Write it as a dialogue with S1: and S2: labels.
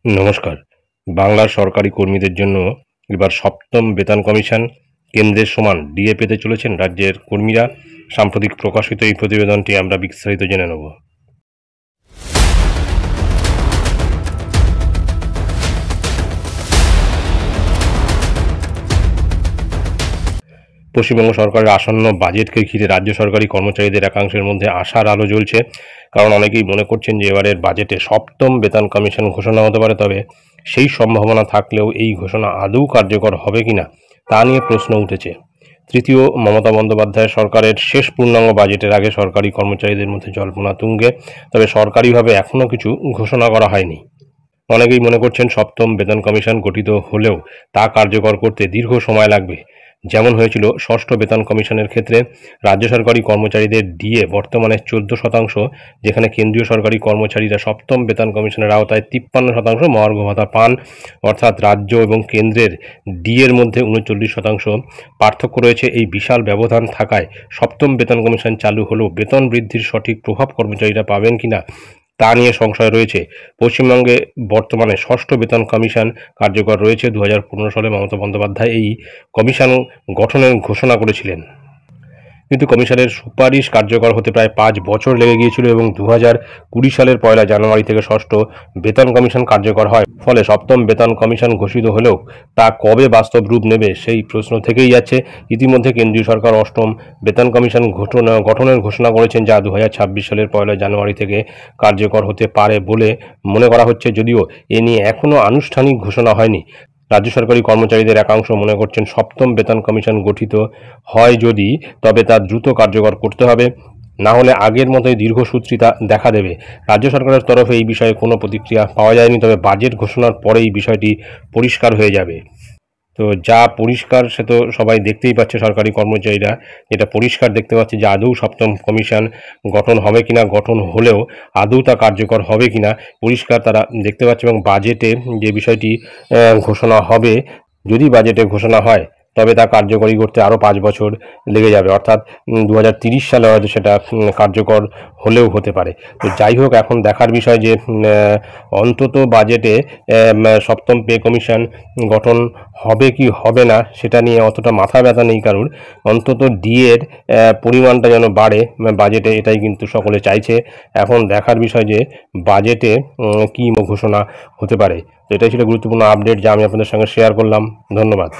S1: নমস্কার। বাংলার সরকারি কর্মীদের জন্য এবার সপ্তম বেতন কমিশন কেন্দ্রের সমান ডিএ পেতে চলেছেন রাজ্যের কর্মীরা। সাম্প্রতিক প্রকাশিত এই প্রতিবেদনটি আমরা বিস্তারিত জেনে নেব। পশ্চিমবঙ্গ সরকারের আসন্ন বাজেটকে ঘিরে রাজ্য সরকারি কর্মচারীদের একাংশের মধ্যে আশার আলো জ্বলছে। কারণ অনেকেই মনে করছেন যে এবারের বাজেটে সপ্তম বেতন কমিশন ঘোষণা হতে পারে। তবে সেই সম্ভাবনা থাকলেও এই ঘোষণা আদৌ কার্যকর হবে কিনা তা নিয়ে প্রশ্ন উঠেছে। তৃতীয় মমতা বন্দ্যোপাধ্যায় সরকারের শেষ পূর্ণাঙ্গ বাজেটের আগে সরকারি কর্মচারীদের মধ্যে জল্পনা তুঙ্গে। তবে সরকারিভাবে এখনও কিছু ঘোষণা করা হয়নি। অনেকেই মনে করছেন সপ্তম বেতন কমিশন গঠিত হলেও তা কার্যকর করতে দীর্ঘ সময় লাগবে। যেমন হয়েছিল ষষ্ঠ বেতন কমিশনের ক্ষেত্রে। রাজ্য সরকারি কর্মচারীদের ডিএ বর্তমানে 14%, যেখানে কেন্দ্রীয় সরকারি কর্মচারীরা সপ্তম বেতন কমিশনের আওতায় 53% মহার্ঘ ভাতা পান। অর্থাৎ রাজ্য এবং কেন্দ্রের ডিএর মধ্যে 39% পার্থক্য রয়েছে। এই বিশাল ব্যবধান থাকায় সপ্তম বেতন কমিশন চালু হলেও বেতন বৃদ্ধির সঠিক প্রভাব কর্মচারীরা পাবেন কিনা তা নিয়ে সংশয় রয়েছে। পশ্চিমবঙ্গে বর্তমানে ষষ্ঠ বেতন কমিশন কার্যকর রয়েছে। 2015 সালে মমতা বন্দ্যোপাধ্যায় এই কমিশন গঠনের ঘোষণা করেছিলেন, কিন্তু কমিশনের সুপারিশ কার্যকর হতে প্রায় 5 বছর লেগে গিয়েছিল এবং 2020 সালের 1 জানুয়ারি থেকে ষষ্ঠ বেতন কমিশন কার্যকর হয়। ফলে সপ্তম বেতন কমিশন ঘোষিত হলেও তা কবে বাস্তব রূপ নেবে সেই প্রশ্ন থেকেই যাচ্ছে। ইতিমধ্যে কেন্দ্রীয় সরকার অষ্টম বেতন কমিশন গঠনের ঘোষণা করেছেন, যা 2026 সালের 1 জানুয়ারি থেকে কার্যকর হতে পারে বলে মনে করা হচ্ছে। যদিও এ নিয়ে এখনও আনুষ্ঠানিক ঘোষণা হয়নি। রাজ্য সরকারি কর্মচারীদের একাংশ মনে করছেন সপ্তম বেতন কমিশন গঠিত হয় যদি, তবে তা দ্রুত কার্যকর করতে হবে, না হলে আগের মতোই দীর্ঘসূত্রিতা দেখা দেবে। রাজ্য সরকারের তরফে এই বিষয়ে কোনো প্রতিক্রিয়া পাওয়া যায়নি। তবে বাজেট ঘোষণার পরেই বিষয়টি পরিষ্কার হয়ে যাবে। তো যা পরিষ্কার সে তো সবাই দেখতেই পাচ্ছে, সরকারি কর্মচারীরা যেটা পরিষ্কার দেখতে পাচ্ছে যে আদৌ সপ্তম কমিশন গঠন হবে কিনা, গঠন হলেও আদৌ তা কার্যকর হবে কিনা পরিষ্কার তারা দেখতে পাচ্ছে। এবং বাজেটে যে বিষয়টি ঘোষণা হবে, যদি বাজেটে ঘোষণা হয় তবে তা কার্যকরী করতে আরও 5 বছর লেগে যাবে। অর্থাৎ 2030 সালে হয়তো সেটা কার্যকর হলেও হতে পারে। তো যাই হোক, এখন দেখার বিষয় যে অন্তত বাজেটে সপ্তম পে কমিশন গঠন হবে কি হবে না সেটা নিয়ে অতটা মাথা ব্যথা নেই কারুর। অন্তত ডিএর পরিমাণটা যেন বাড়ে বাজেটে, এটাই কিন্তু সকলে চাইছে। এখন দেখার বিষয় যে বাজেটে কী ঘোষণা হতে পারে। তো এটাই ছিল গুরুত্বপূর্ণ আপডেট যা আমি আপনাদের সঙ্গে শেয়ার করলাম। ধন্যবাদ।